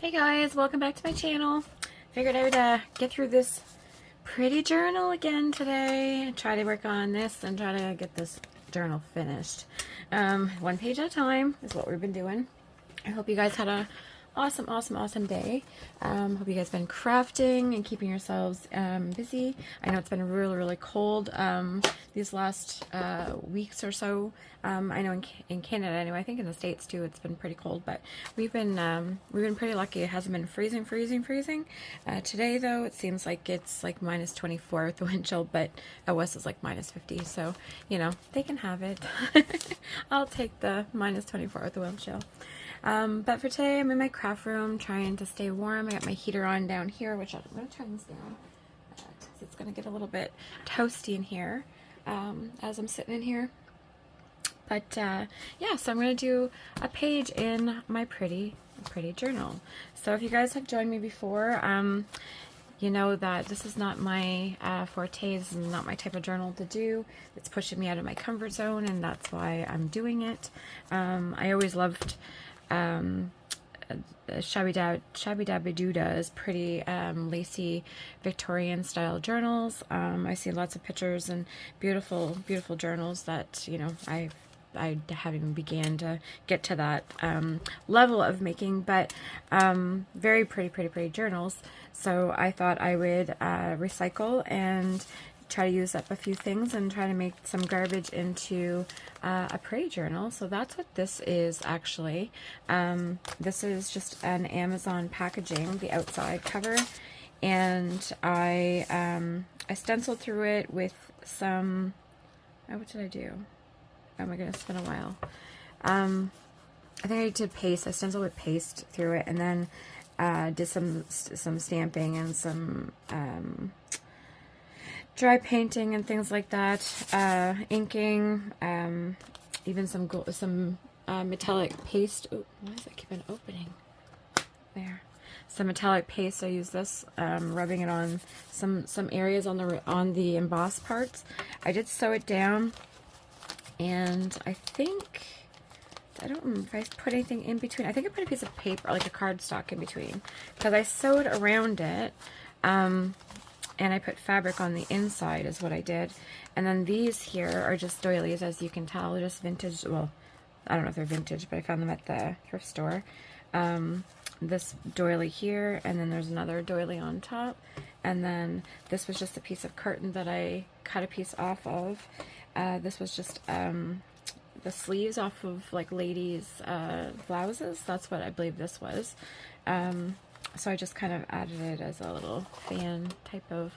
Hey guys, welcome back to my channel. Figured I would get through this pretty journal again today. Try to work on this and try to get this journal finished. One page at a time is what we've been doing. I hope you guys had a awesome day. Hope you guys been crafting and keeping yourselves busy. I know it's been really cold these last weeks or so. I know in Canada anyway, I think in the States too, it's been pretty cold, but we've been pretty lucky. It hasn't been freezing. Today though, it seems like it's like minus 24 with the wind chill, but out west is like minus 50, so you know, they can have it. I'll take the minus 24 with the wind chill. But for today, I'm in my craft room trying to stay warm. I got my heater on down here, which I'm going to turn this down because it's going to get a little bit toasty in here as I'm sitting in here. But yeah, so I'm going to do a page in my pretty journal. So if you guys have joined me before, you know that this is not my forte. This is not my type of journal to do. It's pushing me out of my comfort zone, and that's why I'm doing it. I always loved Shabby Dabby Dooda's pretty lacy Victorian style journals. I see lots of pictures and beautiful journals that, you know, I haven't even began to get to that level of making, but very pretty journals. So I thought I would recycle and try to use up a few things and try to make some garbage into a pretty journal. So that's what this is actually. This is just an Amazon packaging, the outside cover, and I stenciled through it with some, what did I do? Oh my goodness, it's been a while. I think I did paste. I stenciled with paste through it, and then did some stamping and some dry painting and things like that, inking, even some metallic paste. Oh, why does that keep on opening? There, some metallic paste. I use this, rubbing it on some areas on the embossed parts. I did sew it down, and I think, I don't remember if I put anything in between. I think I put a piece of paper, like a cardstock, in between, because I sewed around it. And I put fabric on the inside is what I did. And then these here are just doilies, as you can tell. They're just vintage. Well, I don't know if they're vintage, but I found them at the thrift store. This doily here, and then there's another doily on top. And then this was just a piece of curtain that I cut a piece off of. This was just the sleeves off of like ladies' blouses. That's what I believe this was. So I just kind of added it as a little fan type of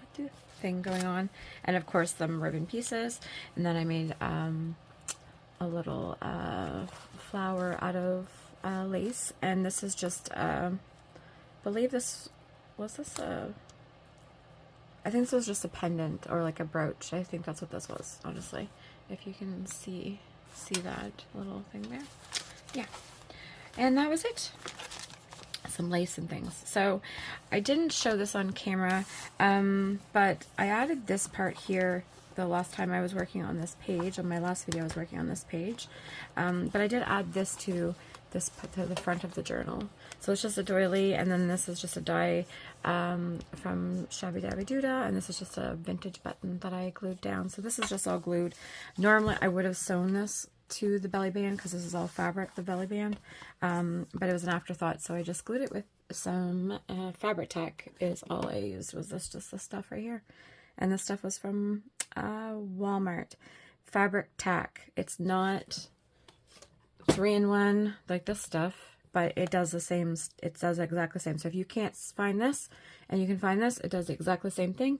thing going on. And of course some ribbon pieces. And then I made a little flower out of lace. And this is just, I believe this, was this a, I think this was just a pendant or like a brooch. I think that's what this was, honestly. If you can see that little thing there. Yeah. And that was it. Some lace and things. So I didn't show this on camera, but I added this part here the last time I was working on this page. On my last video I was working on this page, but I did add this to the front of the journal. So it's just a doily, and then this is just a die from Shabby Dabby Dooda, and this is just a vintage button that I glued down. So this is just all glued. Normally I would have sewn this to the belly band because this is all fabric, the belly band, but it was an afterthought, so I just glued it with some fabric tack. Is all I used. Was this just this stuff right here, and this stuff was from Walmart. Fabric tack. It's not 3-in-1 like this stuff, but it does the same. It does exactly the same. So if you can't find this and you can find this, it does exactly the same thing,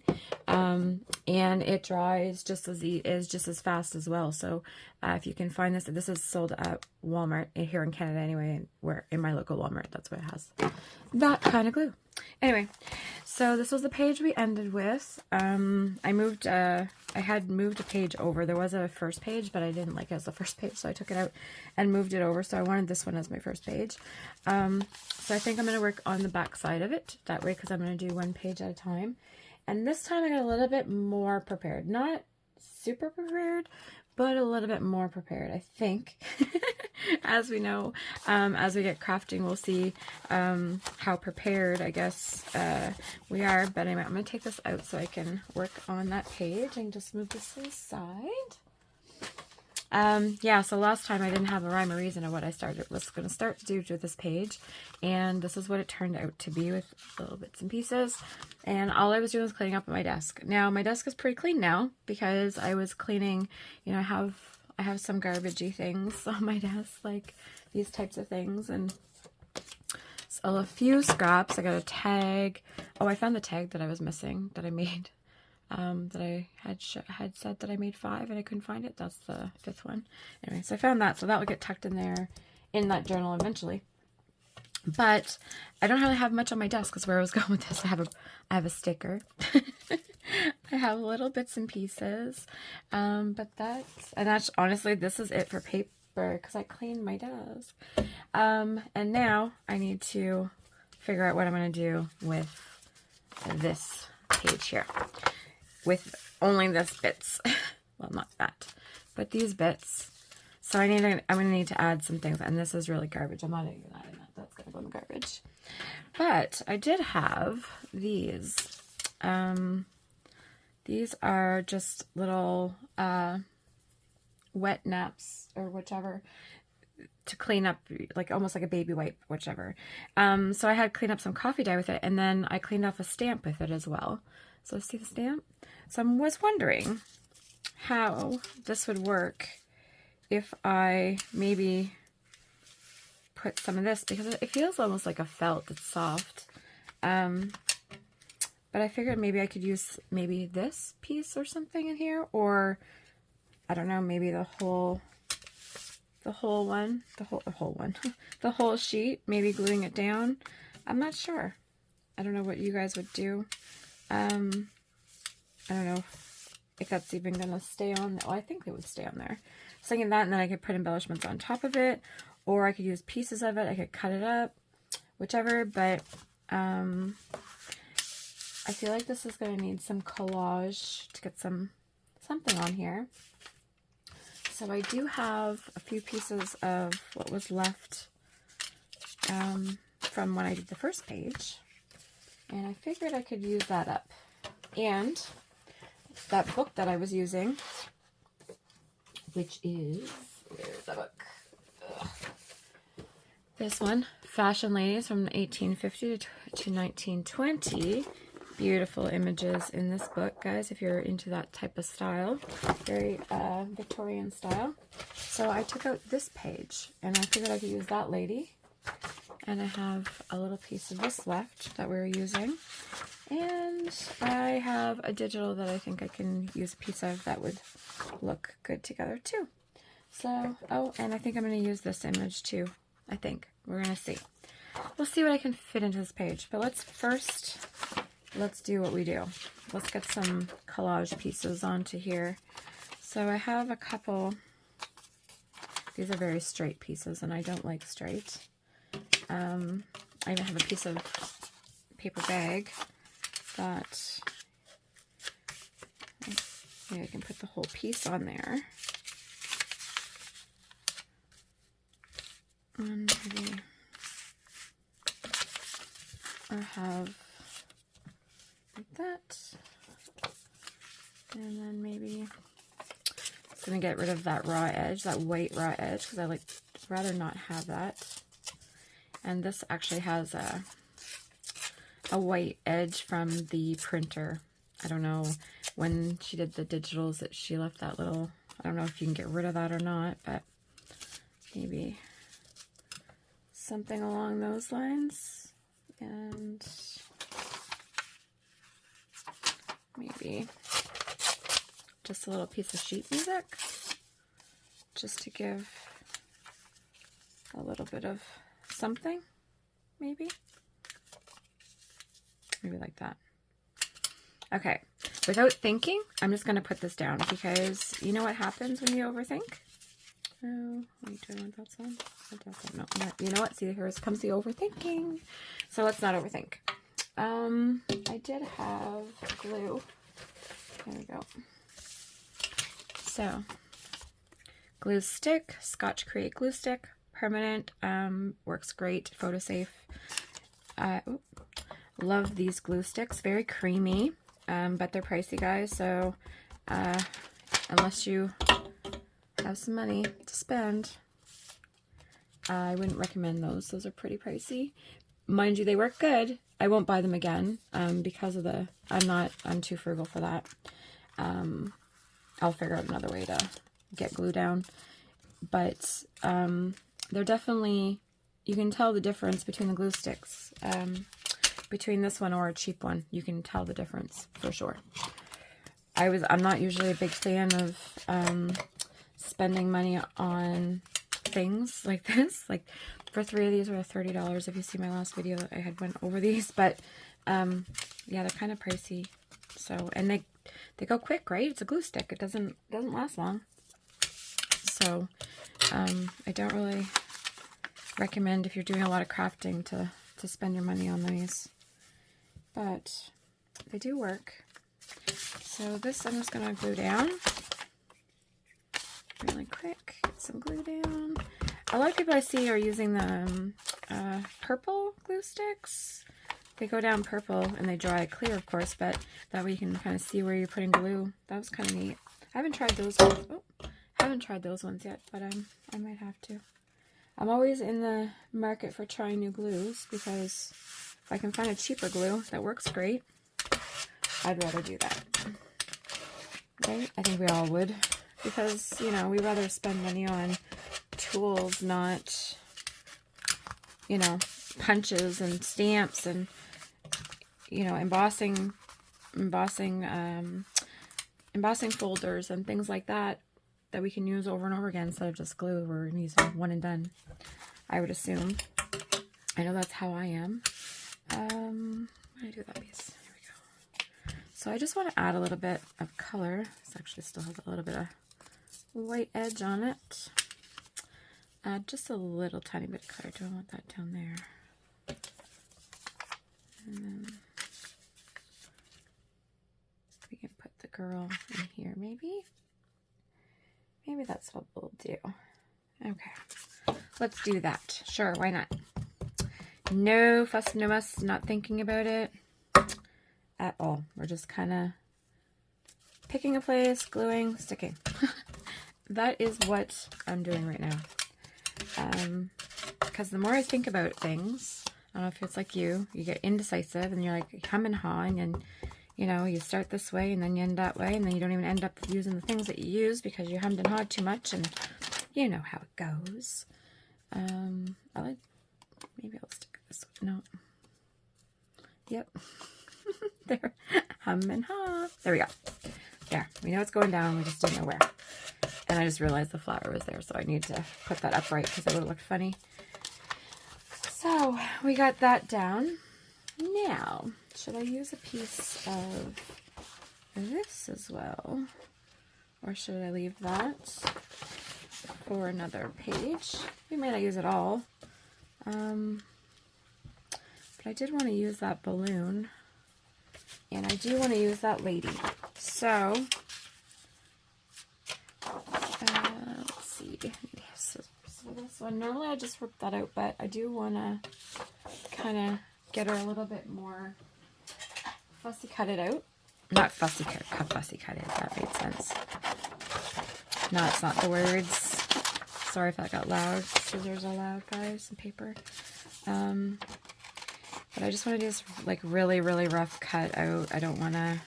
and it dries just as fast as well. So if you can find this is sold at Walmart here in Canada anyway, where in my local Walmart, that's what it has, that kind of glue. Anyway, so this was the page we ended with. I had moved a page over. There was a first page, but I didn't like it as the first page, so I took it out and moved it over. So I wanted this one as my first page. So I think I'm going to work on the back side of it that way, because I'm going to do one page at a time. And this time I got a little bit more prepared. Not super prepared, but a little bit more prepared, I think. As we know, as we get crafting, we'll see how prepared, I guess, we are. But anyway, I'm going to take this out so I can work on that page and just move this to the side. Yeah, so last time I didn't have a rhyme or reason of what I was going to start to do to this page, and this is what it turned out to be with little bits and pieces. And all I was doing was cleaning up my desk. Now my desk is pretty clean now because I was cleaning, you know, I have some garbagey things on my desk, like these types of things, and so a few scraps. I got a tag. Oh, I found the tag that I was missing that I made. That I had said that I made 5 and I couldn't find it. That's the 5th one. Anyway, so I found that, so that will get tucked in there in that journal eventually. But I don't really have much on my desk because where I was going with this, I have a sticker. I have little bits and pieces. But that's honestly, this is it for paper because I cleaned my desk. And now I need to figure out what I'm going to do with this page here. With only this bits. Well, not that, but these bits. So I'm going to need to add some things, and this is really garbage. I'm not even adding that. That's going to go in the garbage. But I did have these. These are just little wet naps or whichever to clean up, like almost like a baby wipe, whichever. So I had cleaned up some coffee dye with it, and then I cleaned off a stamp with it as well. So see the stamp? So I was wondering how this would work if I maybe put some of this, because it feels almost like a felt. It's soft. But I figured maybe I could use maybe this piece or something in here, or I don't know, maybe the whole sheet, maybe gluing it down. I'm not sure. I don't know what you guys would do. I don't know if that's even gonna stay on. Oh, I think it would stay on there. So thinking that, and then I could put embellishments on top of it, or I could use pieces of it. I could cut it up, whichever. But I feel like this is gonna need some collage to get something on here. So I do have a few pieces of what was left from when I did the first page, and I figured I could use that up. And that book that I was using, which is, where's the book? Ugh. This one, Fashion Ladies from 1850 to 1920. Beautiful images in this book, guys, if you're into that type of style. Very Victorian style. So I took out this page, and I figured I could use that lady. And I have a little piece of this left that we're using. And I have a digital that I think I can use a piece of that would look good together too. So, oh, and I think I'm going to use this image too. I think. We're going to see. We'll see what I can fit into this page. But let's do what we do. Let's get some collage pieces onto here. So I have a couple. These are very straight pieces, and I don't like straight. I even have a piece of paper bag that maybe I can put the whole piece on there. And maybe I have like that. And then maybe I'm going to get rid of that raw edge, that white raw edge, because I rather not have that. And this actually has a white edge from the printer. I don't know, when she did the digitals that she left that little, I don't know if you can get rid of that or not, but maybe something along those lines. And maybe just a little piece of sheet music, just to give a little bit of something, maybe like that. Okay, without thinking, I'm just going to put this down, because you know what happens when you overthink? Oh, wait, do I want that sound? No, you know what? See, here comes the overthinking. So let's not overthink. I did have glue. There we go. So glue stick, Scotch Create glue stick, permanent, works great, photo safe. Love these glue sticks, very creamy, but they're pricey, guys, so unless you have some money to spend, I wouldn't recommend those. Those are pretty pricey. Mind you, they work good. I won't buy them again because of I'm too frugal for that. I'll figure out another way to get glue down. But they're definitely, you can tell the difference between the glue sticks. Between this one or a cheap one, you can tell the difference for sure. I'm not usually a big fan of spending money on things like this. Like for 3 of these were $30 if you see my last video. I had went over these, but yeah, they're kind of pricey. So, and they go quick, right? It's a glue stick. It doesn't last long. So I don't really recommend if you're doing a lot of crafting to spend your money on these, but they do work. So this I'm just going to glue down really quick. Get some glue down. A lot of people I see are using the purple glue sticks. They go down purple and they dry clear, of course, but that way you can kind of see where you're putting glue. That was kind of neat. I haven't tried those ones. Oh, haven't tried those ones yet, but I might have to. I'm always in the market for trying new glues because if I can find a cheaper glue that works great, I'd rather do that. Right? I think we all would, because, you know, we rather spend money on tools, not, you know, punches and stamps and, you know, embossing folders and things like that we can use over and over again instead of just glue. We're using one and done, I would assume. I know that's how I am. How do I do that piece? Here we go. So I just want to add a little bit of color. This actually still has a little bit of white edge on it. Just a little tiny bit of color. Do I want that down there? And then we can put the girl in here, maybe. Maybe that's what we'll do. Okay, let's do that. Sure, why not? No fuss, no muss, not thinking about it at all. We're just kind of picking a place, gluing, sticking. That is what I'm doing right now. Because the more I think about things, I don't know if it's like you get indecisive and you're like hum and hawing, and you know, you start this way and then you end that way, and then you don't even end up using the things that you use because you hummed and hawed too much, and you know how it goes. Maybe I'll stick this one. No. Yep. There. Hum and haw. There we go. There. We know it's going down. We just didn't know where. And I just realized the flower was there, so I need to put that upright because it would have looked funny. So we got that down. Now, should I use a piece of this as well? Or should I leave that for another page? We may not use it all. But I did want to use that balloon. And I do want to use that lady. So, let's see. So this one, normally I just rip that out, but I do want to kind of get her a little bit more fussy cut it out. Not fussy cut, fussy cut it. That made sense. No, it's not the words. Sorry if that got loud. Scissors are loud, guys, and paper. But I just want to do this like really, really rough cut out. I don't want a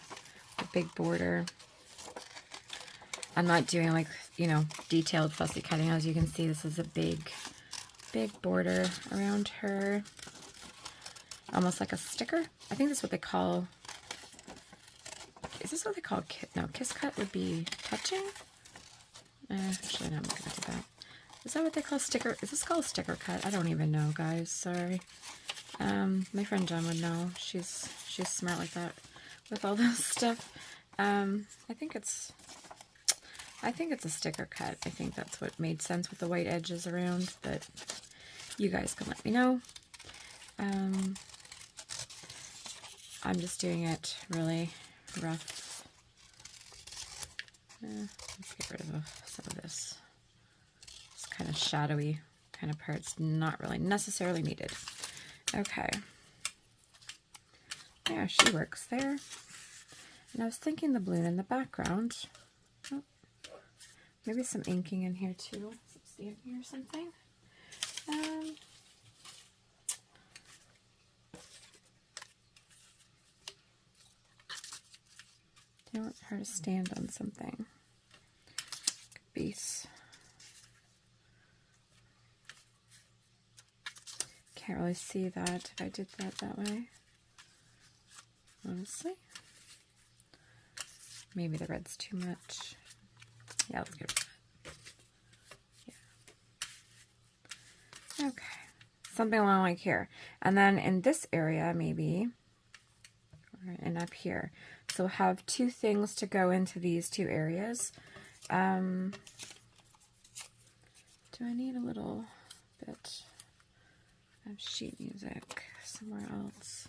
big border. I'm not doing like, you know, detailed fussy cutting. As you can see, this is a big, big border around her. Almost like a sticker. I think that's what they call, is this what they call, no, kiss cut would be touching? Actually, no, I'm not going to do that. Is that what they call sticker? Is this called sticker cut? I don't even know, guys. Sorry. My friend Jen would know. She's smart like that with all this stuff. I think it's a sticker cut. I think that's what made sense with the white edges around, but you guys can let me know. I'm just doing it really rough. Let's get rid of some of this. kind of shadowy kind of parts, not really necessarily needed. Okay. Yeah, she works there. And I was thinking the balloon in the background. Oh, maybe some inking in here too. Some stamping or something. I want her to stand on something. Base. Can't really see that if I did that way. Honestly. Maybe the red's too much. Yeah, let's get rid of that. Yeah. Okay. Something along like here. And then in this area, maybe, and up here. So we'll have two things to go into these two areas. Do I need a little bit of sheet music somewhere else?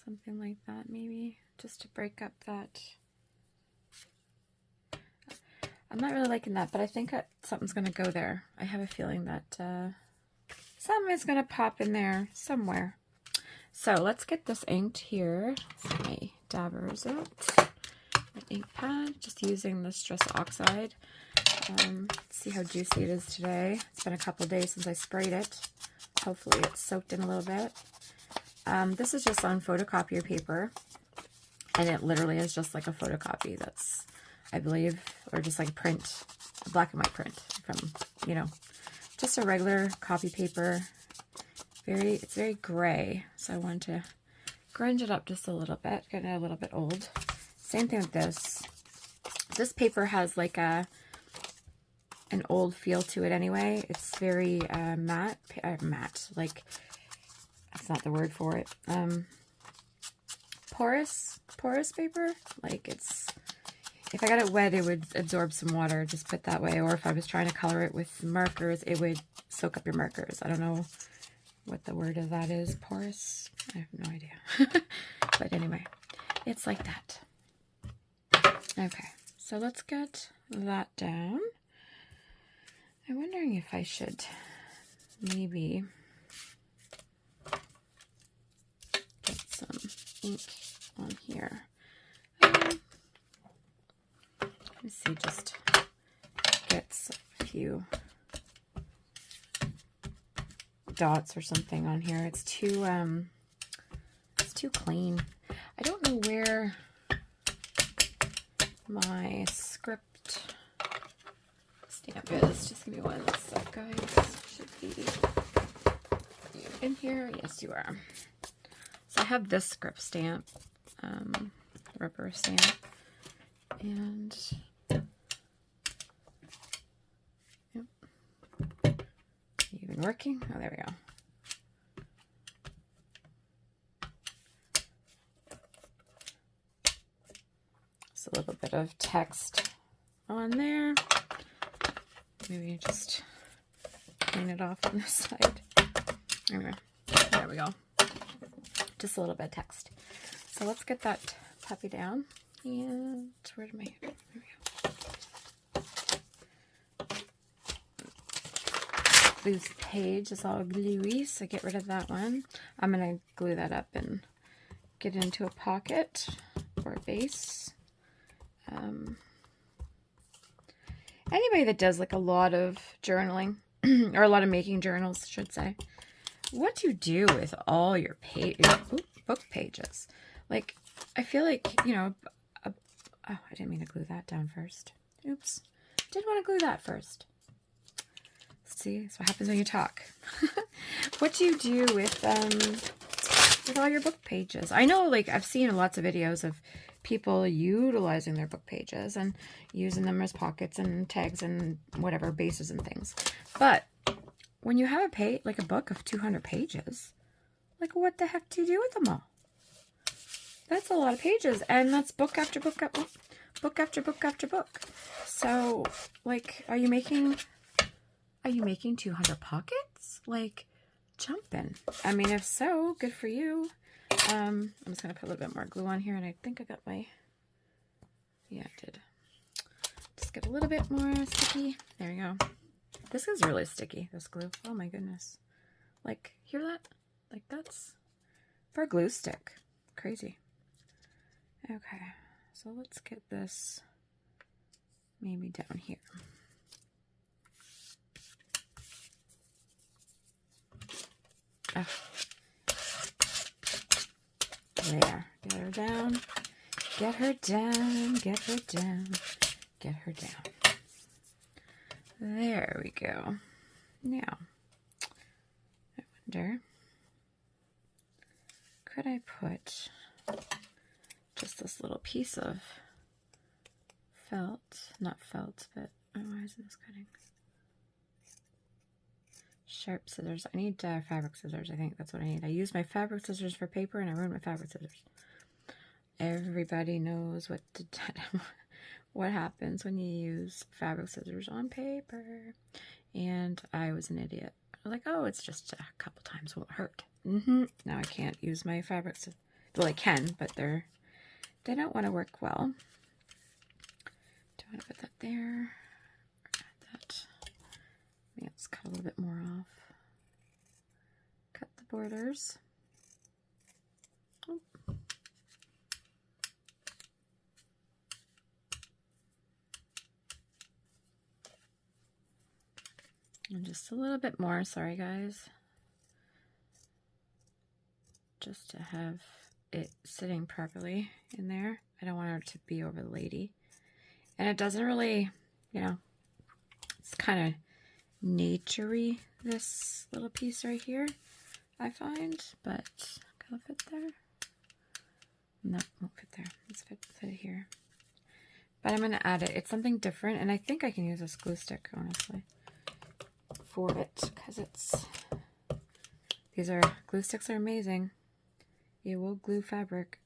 Something like that, maybe, just to break up that. I'm not really liking that, but I think something's going to go there. I have a feeling that something is going to pop in there somewhere. So let's get this inked here. Let's get my dabbers out. My ink pad, just using the Stress Oxide. Let's see how juicy it is today. It's been a couple of days since I sprayed it. Hopefully it's soaked in a little bit. This is just on photocopier paper, and it literally is just like a photocopy that's, I believe, or just like print, a black and white print from, you know, just a regular copy paper. It's very gray, so I want to grunge it up just a little bit, get it a little bit old. Same thing with this. This paper has like an old feel to it anyway. It's very matte, like, that's not the word for it. Porous paper. Like, it's, if I got it wet, it would absorb some water, just put that way. Or if I was trying to color it with markers, it would soak up your markers. I don't know what the word of that is. Porous? I have no idea. But anyway, it's like that. Okay, so let's get that down. I'm wondering if I should maybe get some ink on here. Let me see, just get a few dots or something on here. It's too clean. I don't know where my script stamp is. Just give me one sec, guys. Should be in here. Yes, you are. So I have this script stamp, rubber stamp, and yep. Even working? Oh, there we go. Just a little bit of text on there. Maybe just clean it off on this side. Anyway, there we go. Just a little bit of text. So let's get that puppy down. And where did my, there we go. Loose page is all gluey, so get rid of that one. I'm going to glue that up and get it into a pocket or a base. Anybody that does like a lot of journaling or a lot of making journals, I should say, what do you do with all your book pages? Like, I feel like, you know, oh, I didn't mean to glue that down first. Oops. Didn't want to glue that first. See, that's what happens when you talk. What do you do with all your book pages? I know, like, I've seen lots of videos of people utilizing their book pages and using them as pockets and tags and whatever, bases and things. But when you have a book of 200 pages, like, what the heck do you do with them all? That's a lot of pages, and that's book after book after book after book after book. So, like, are you making 200 pockets? Like, jumping. I mean, if so, good for you. I'm just going to put a little bit more glue on here, and I think I got my, yeah, I did. Just get a little bit more sticky. There we go. This is really sticky, this glue. Oh my goodness. Like, hear that? Like, that's for a glue stick. Crazy. Okay, so let's get this maybe down here. Oh. There, get her down, get her down, get her down, get her down. There we go. Now, I wonder, could I put just this little piece of felt, not felt, but, oh, why isn't this cutting? Sharp scissors. I need fabric scissors. I think that's what I need. I use my fabric scissors for paper, and I ruined my fabric scissors. Everybody knows what happens when you use fabric scissors on paper. And I was an idiot. I was like, oh, it's just a couple times, won't hurt. Now I can't use my fabric scissors. Well, I can, but they don't want to work well. Do I want to put that there? Or add that? Maybe let's cut a little bit more off. Cut the borders. Oh. And just a little bit more, sorry guys. Just to have it sitting properly in there. I don't want her to be over the lady. And it doesn't really, you know, it's kind of nature-y, this little piece right here, I find, but can it fit there? No, won't fit there. Let's fit it here. But I'm going to add it. It's something different, and I think I can use this glue stick, honestly, for it, because these glue sticks are amazing. It will glue fabric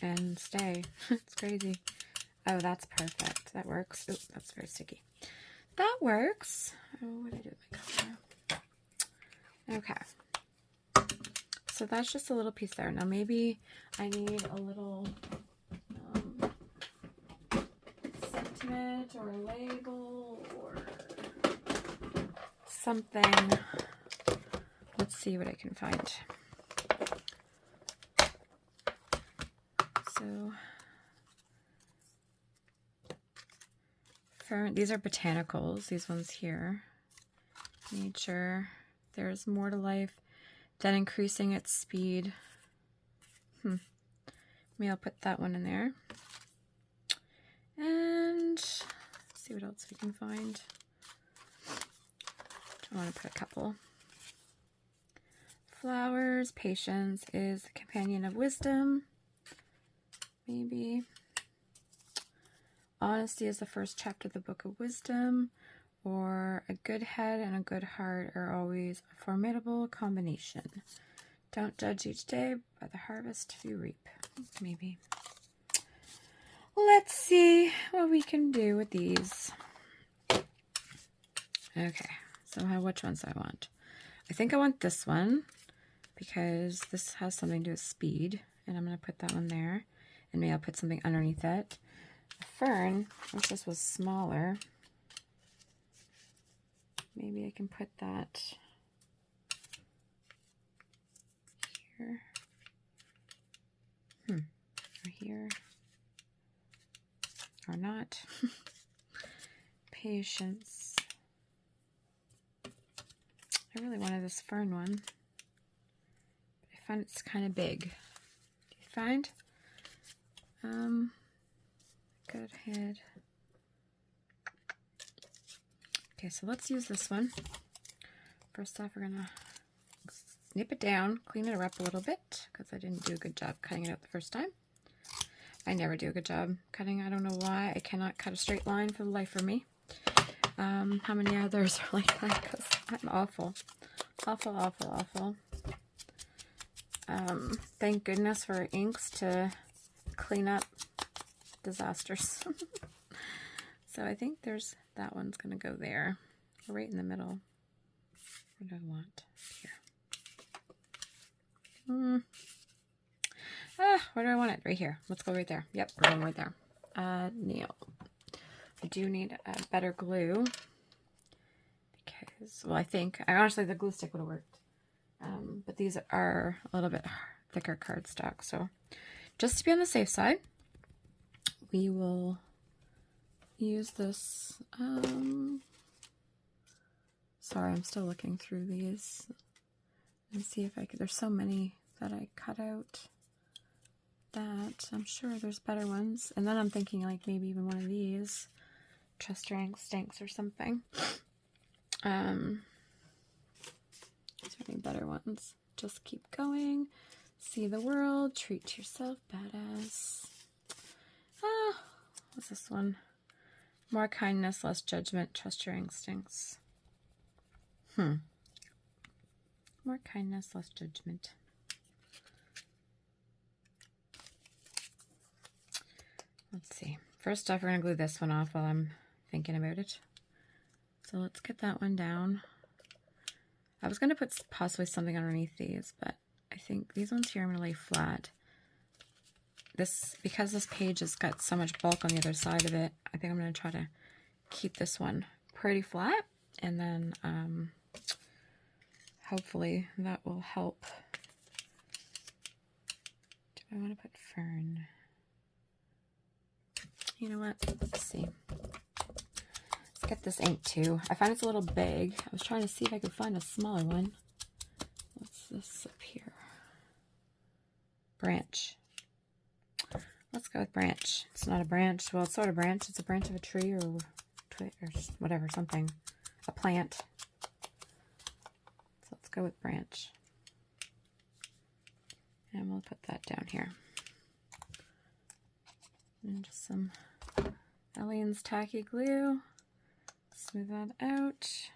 and stay. It's crazy. Oh, that's perfect. That works. Oh, that's very sticky. That works. Oh, what did I do with my color? Okay. So that's just a little piece there. Now maybe I need a little sentiment or a label or something. Let's see what I can find. So these are botanicals, these ones here. Nature, there's more to life than increasing its speed. Maybe I'll put that one in there. And let's see what else we can find. I want to put a couple. Flowers, patience is the companion of wisdom. Maybe. Honesty is the first chapter of the Book of Wisdom, or a good head and a good heart are always a formidable combination. Don't judge each day by the harvest you reap. Maybe. Let's see what we can do with these. Okay, so which ones do I want? I think I want this one because this has something to do with speed, and I'm going to put that one there, and maybe I'll put something underneath it. The fern, which this was smaller, maybe I can put that here, or here, or not. Patience. I really wanted this fern one, but I find it's kind of big. Do you find? Good head. Okay, so let's use this one. First off, we're gonna snip it down, clean it up a little bit, because I didn't do a good job cutting it out the first time. I never do a good job cutting. I don't know why. I cannot cut a straight line for the life of me. How many others are like that? Because I'm awful. Awful, awful, awful. Thank goodness for inks to clean up disasters. So I think there's that one's going to go there. Right in the middle. What do I want? Here. Where do I want it? Right here. Let's go right there. Yep, we're going right there. Neil. I do need a better glue. Because, well, I honestly, the glue stick would have worked. But these are a little bit thicker cardstock. So just to be on the safe side, we will use this. Sorry, I'm still looking through these and see if I could. There's so many that I cut out that I'm sure there's better ones. And then I'm thinking like maybe even one of these, Trust Your Instincts or something. Is there any better ones? Just keep going. See the world. Treat yourself. Badass. What's this one? More kindness, less judgment. Trust your instincts. More kindness, less judgment. Let's see. First off, we're going to glue this one off while I'm thinking about it. So let's get that one down. I was going to put possibly something underneath these, but I think these ones here I'm going to lay flat. Because this page has got so much bulk on the other side of it, I think I'm going to try to keep this one pretty flat, and then hopefully that will help. Do I want to put fern? You know what? Let's see. Let's get this ink too. I find it's a little big. I was trying to see if I could find a smaller one. What's this up here? Branch. Let's go with branch. It's not a branch. Well, it's sort of branch. It's a branch of a tree or whatever, something. A plant. So let's go with branch. And we'll put that down here. And just some Aleene's tacky glue. Smooth that out.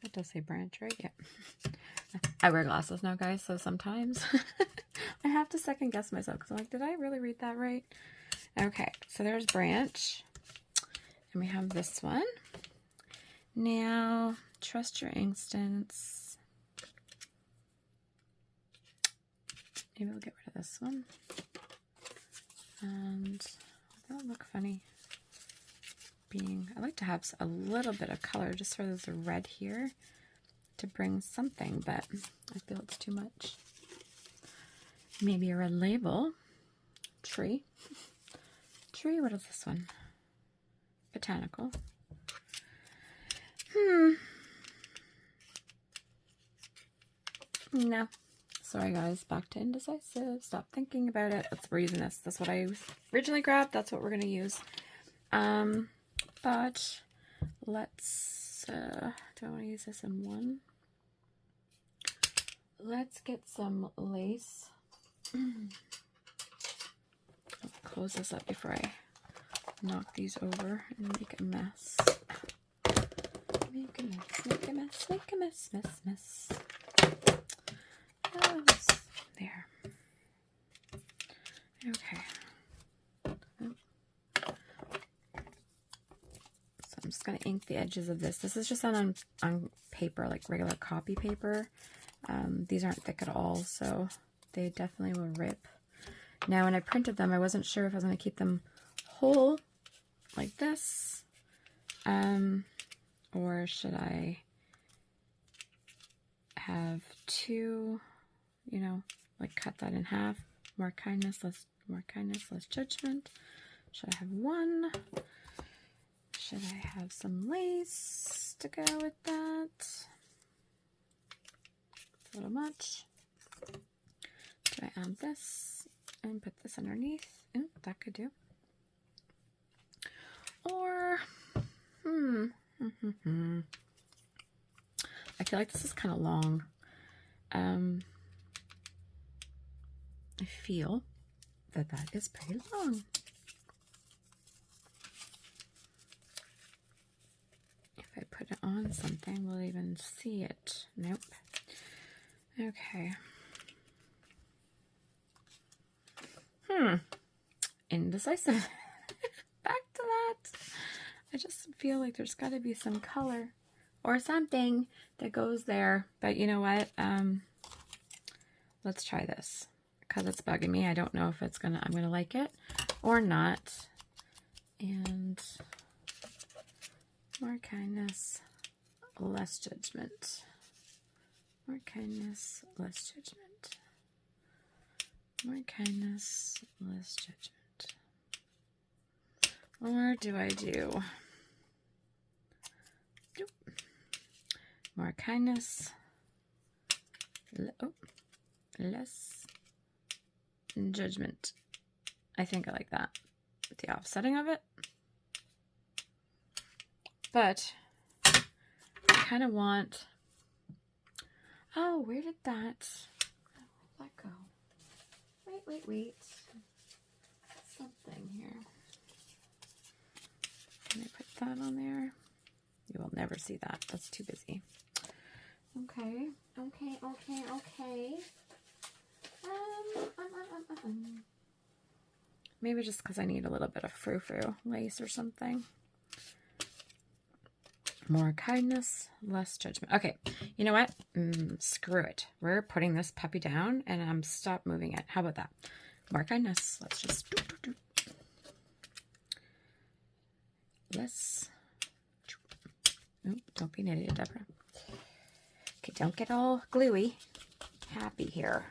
That does say branch, right? Yeah. I wear glasses now, guys, so sometimes I have to second guess myself because I'm like, did I really read that right? Okay, so there's branch. And we have this one. Now, trust your instincts. Maybe we'll get rid of this one. And that would look funny. I like to have a little bit of color just so there's a red here to bring something, but I feel it's too much. Maybe a red label. Tree. Tree, what is this one? Botanical. No. Sorry guys, back to indecisive. Stop thinking about it. We're using this. That's what I originally grabbed. That's what we're going to use. But let's, do I want to use this in one? Let's get some lace. I'll close this up before I knock these over and make a mess. Make a mess, make a mess, make a mess, mess. Oh, there. Okay. I'm just going to ink the edges of this. This is just on paper, like regular copy paper. These aren't thick at all, so they definitely will rip. Now, when I printed them, I wasn't sure if I was going to keep them whole, like this, or should I have two, you know, like cut that in half. More kindness, less judgment. Should I have one? Should I have some lace to go with that? It's a little much. Do I add this and put this underneath? Ooh, that could do. Or, I feel like this is kind of long. I feel that is pretty long. I put it on something, we'll even see it. Nope. Okay. Indecisive. Back to that. I just feel like there's got to be some color. or something that goes there. But you know what? Let's try this because it's bugging me. I don't know if I'm gonna like it or not. And more kindness, less judgment. More kindness, less judgment. More kindness, less judgment. Or do I do more kindness, less judgment? I think I like that. The offsetting of it. But I kind of want... Oh, where did that go? Wait. Something here. Can I put that on there? You will never see that. That's too busy. Okay. Maybe just because I need a little bit of frou-frou lace or something. More kindness, less judgment. Okay, you know what? Screw it. We're putting this puppy down and I'm stop moving it. How about that? More kindness. Let's just less. Oop, don't be an idiot, Deborah. Okay, don't get all gluey. Happy here.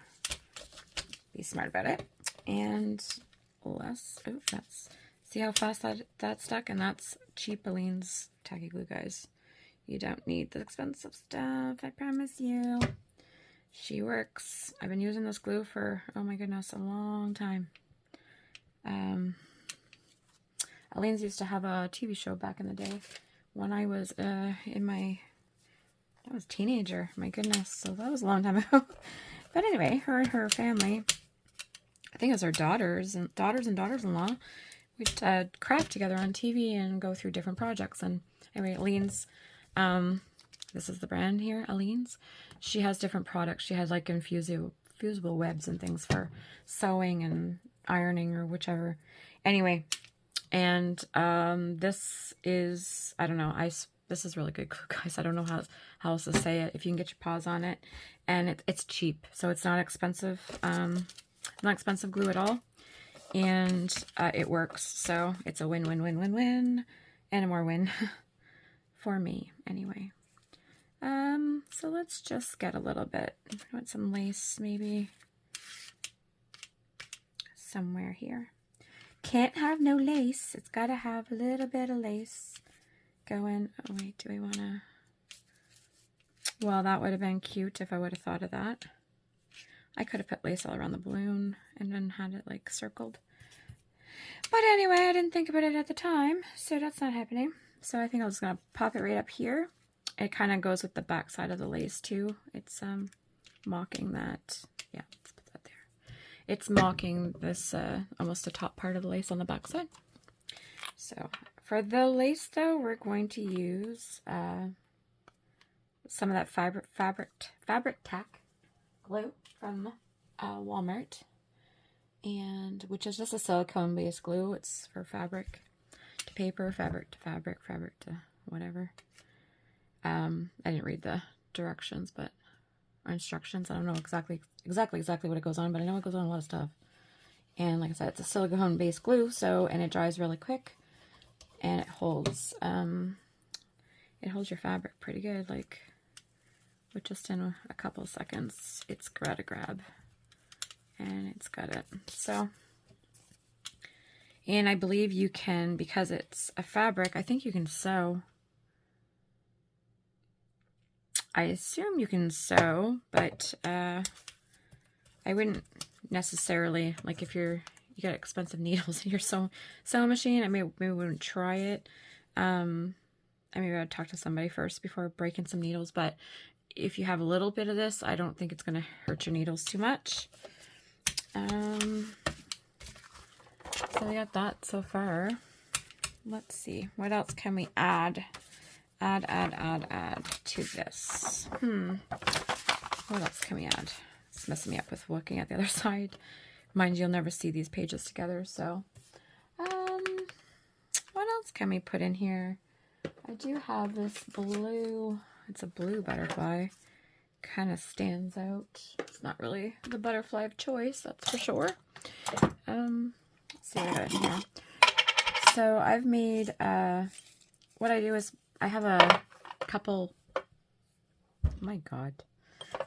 Be smart about it. And less. Oh, that's... See how fast that stuck? And that's cheap Aleene's tacky glue, guys. You don't need the expensive stuff, I promise you. She works. I've been using this glue for, oh my goodness, a long time. Aleene's used to have a TV show back in the day when I was I was a teenager. My goodness, so that was a long time ago. But anyway, her and her family, I think it was her daughters and daughters-in-law, we'd craft together on TV and go through different projects. And anyway, Aleene's, this is the brand here, Aleene's. She has different products. She has like fusible webs and things for sewing and ironing or whichever. Anyway, and this is, I don't know, this is really good glue, guys. I don't know how else to say it. If you can get your paws on it, and it's cheap, so it's not expensive. Not expensive glue at all. And it works, so it's a win-win-win-win-win, and a more win for me, anyway. So let's just get a little bit. I want some lace, maybe somewhere here. Can't have no lace. It's got to have a little bit of lace going. Oh wait, do we want to? Well, that would have been cute if I would have thought of that. I could have put lace all around the balloon and then had it like circled. But anyway, I didn't think about it at the time, so that's not happening. So I think I'm just going to pop it right up here. It kind of goes with the back side of the lace too. It's mocking that. Yeah, let's put that there. It's mocking this almost the top part of the lace on the back side. So for the lace though, we're going to use some of that fabric tack glue from Walmart, and which is just a silicone based glue. It's for fabric to paper, fabric to fabric, fabric to whatever. I didn't read the directions, or instructions. I don't know exactly what it goes on, but I know it goes on a lot of stuff. And like I said, it's a silicone based glue, so, and it dries really quick, and it holds your fabric pretty good, like with just in a couple of seconds. It's got a grab, and it's got it. So, and I believe you can, because it's a fabric, I think you can sew. I assume you can sew, but I wouldn't necessarily, like if you got expensive needles in your sewing machine, I maybe wouldn't try it. I maybe I'd talk to somebody first before breaking some needles, but if you have a little bit of this, I don't think it's going to hurt your needles too much. So we got that so far. Let's see, what else can we add to this? What else can we add? It's messing me up with looking at the other side. Mind you, you'll never see these pages together, so what else can we put in here? I do have this blue, it's a blue butterfly, kind of stands out. It's not really the butterfly of choice, that's for sure. Let's see what I got in here. So I've made, what I do is I have a couple, oh my god,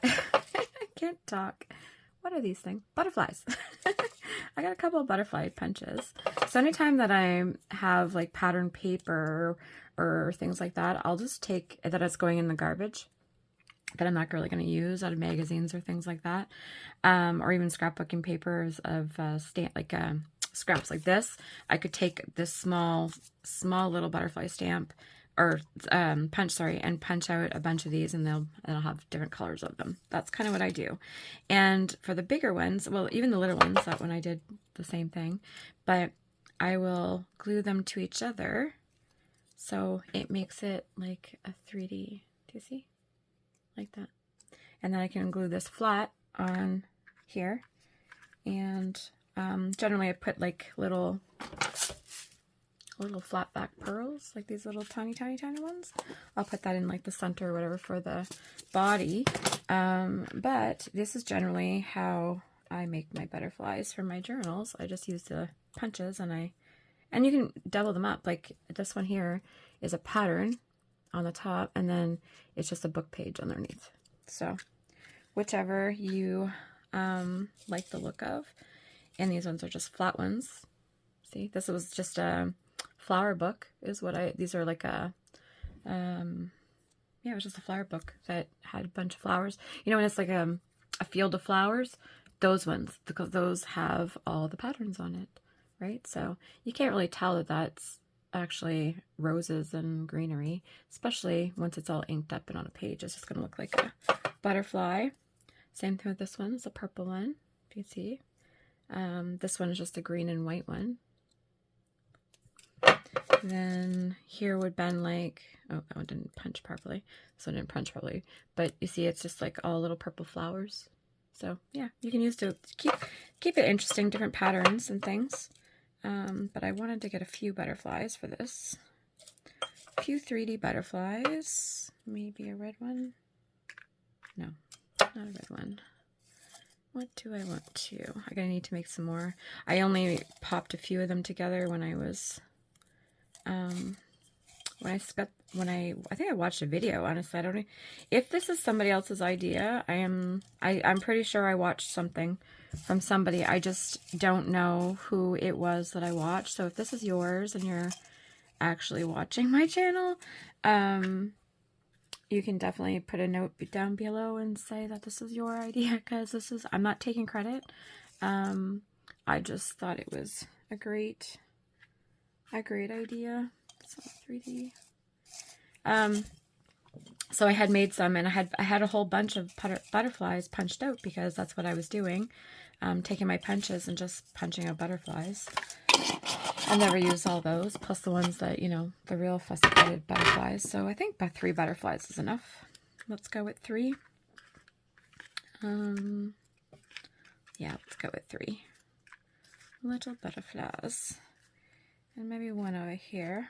I can't talk. What are these things? Butterflies. I got a couple of butterfly punches. So anytime that I have like pattern paper or things like that, I'll just take that it's going in the garbage that I'm not really going to use out of magazines or things like that, or even scrapbooking papers of scraps like this. I could take this small little butterfly stamp or punch, sorry, and punch out a bunch of these, and they'll have different colors of them. That's kind of what I do. And for the bigger ones, well, even the little ones, that one I did the same thing, but I will glue them to each other, so it makes it like a 3D. Do you see? Like that. And then I can glue this flat on here, and generally I put like little flat back pearls, like these little tiny ones. I'll put that in like the center or whatever for the body. But this is generally how I make my butterflies for my journals. I just use the punches, and you can double them up. Like this one here is a pattern on the top, and then it's just a book page underneath. So whichever you like the look of. And these ones are just flat ones. See, this was just a flower book is what these are like a, yeah, it was just a flower book that had a bunch of flowers. You know, when it's like a field of flowers, those ones, because those have all the patterns on it, right? So you can't really tell that that's actually roses and greenery, especially once it's all inked up and on a page. It's just going to look like a butterfly. Same thing with this one. It's a purple one, if you see. This one is just a green and white one. Then here would been like, oh, that one didn't punch properly. This one didn't punch properly. But you see, it's just like all little purple flowers. So yeah, you can use to keep it interesting, different patterns and things. But I wanted to get a few butterflies for this. A few 3D butterflies. Maybe a red one. No, not a red one. What do I want to? I'm gonna need to make some more. I only popped a few of them together when I was, I think I watched a video. Honestly, I don't know if this is somebody else's idea. I'm pretty sure I watched something from somebody. I just don't know who it was that I watched. So if this is yours and you're actually watching my channel, you can definitely put a note down below and say that this is your idea, because I'm not taking credit. I just thought it was a great idea. So 3D. So I had made some, and I had a whole bunch of butterflies punched out, because that's what I was doing. Taking my punches and just punching out butterflies. I never use all those, plus the ones that, you know, the real fussy-headed butterflies. So I think about 3 butterflies is enough. Let's go with 3. Yeah, let's go with 3 little butterflies. And maybe one over here.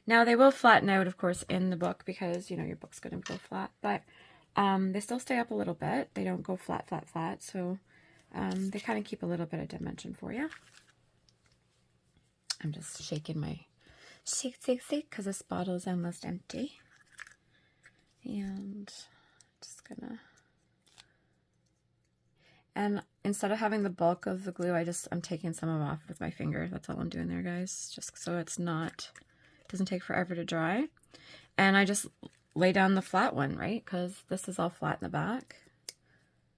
Now they will flatten out, of course, in the book, because, you know, your book's going to go flat. But they still stay up a little bit. They don't go flat, flat, flat. So they kind of keep a little bit of dimension for you. I'm just shaking my shake, because this bottle is almost empty. And just gonna, and instead of having the bulk of the glue, I'm taking some of it off with my finger. That's all I'm doing there, guys, just so it doesn't take forever to dry. And I just lay down the flat one, right? Because this is all flat in the back.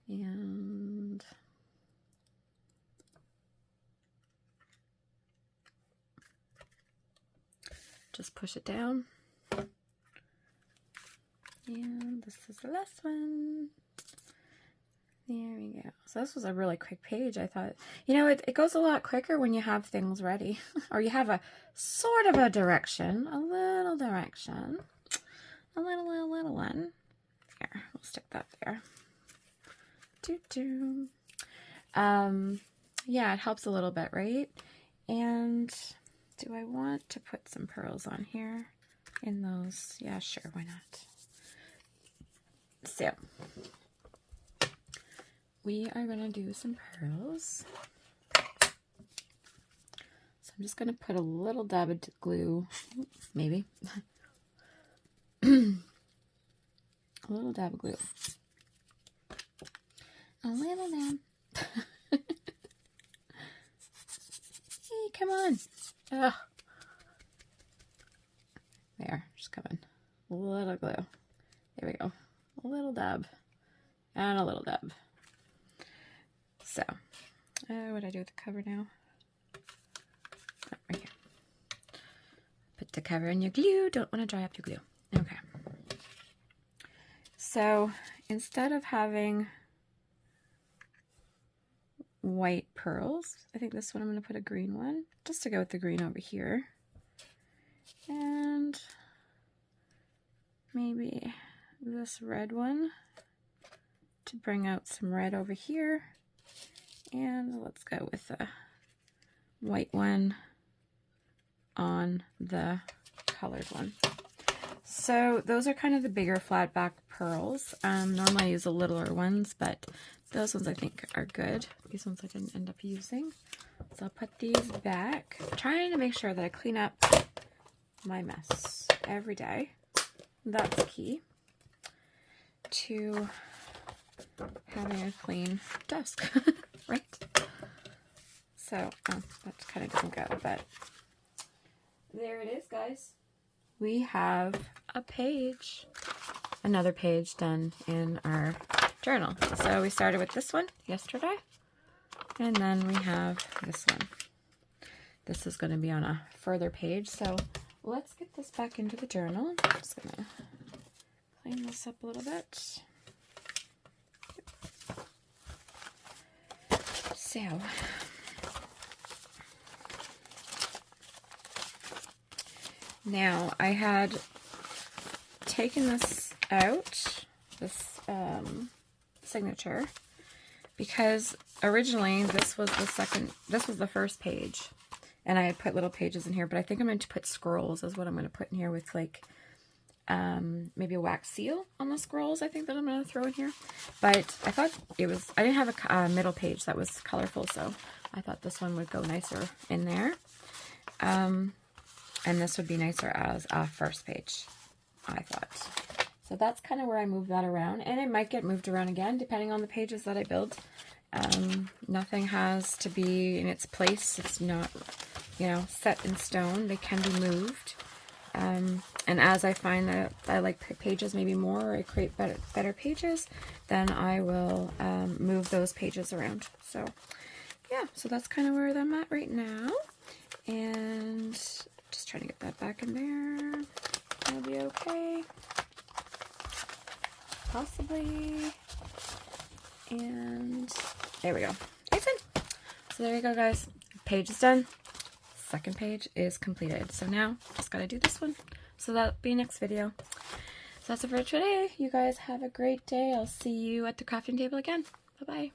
And just push it down. And this is the last one. There we go. So this was a really quick page. I thought, you know, it goes a lot quicker when you have things ready. Or you have a sort of a direction. A little direction. A little one. Here, we'll stick that there. Yeah, it helps a little bit, right? And do I want to put some pearls on here? in those. Yeah, sure, why not? So, we are going to do some pearls. So I'm just going to put a little dab of glue, maybe. A little dab of glue. A little dab. Hey, come on. Ugh. There, just coming. A little glue. There we go. A little dab. And a little dab. So, what do I do with the cover now? Oh, right here. Put the cover in your glue. Don't want to dry up your glue. Okay. So, instead of having white pearls, I think this one I'm going to put a green one, just to go with the green over here. And maybe this red one to bring out some red over here. And let's go with the white one on the colored one. So those are kind of the bigger flat back pearls. Normally I use the littler ones, but those ones I think are good. These ones I didn't end up using. So I'll put these back. I'm trying to make sure that I clean up my mess every day. That's key to having a clean desk, right? So, that kind of didn't go, but there it is, guys. We have a page, another page done in our journal. So we started with this one yesterday, and then we have this one. This is going to be on a further page, so let's get this back into the journal. I'm just going to clean this up a little bit. So, now I had taken this out, this signature, because originally this was the first page, and I had put little pages in here, but I think I'm going to put scrolls is what I'm going to put in here with like maybe a wax seal on the scrolls. I think that I'm going to throw in here, but I thought I didn't have a middle page that was colorful, so I thought this one would go nicer in there, and this would be nicer as a first page, I thought. So that's kind of where I moved that around, and it might get moved around again depending on the pages that I build. Nothing has to be in its place. It's not, set in stone. They can be moved. And as I find that I like pages maybe more, or I create better pages, then I will move those pages around. So yeah, so that's kind of where I'm at right now. And just trying to get that back in there. That'll be okay. Possibly. And there we go. It's in. So there you go, guys. Page is done. Second page is completed. So now just gotta do this one. So that'll be next video. So that's it for today. You guys have a great day. I'll see you at the crafting table again. Bye-bye.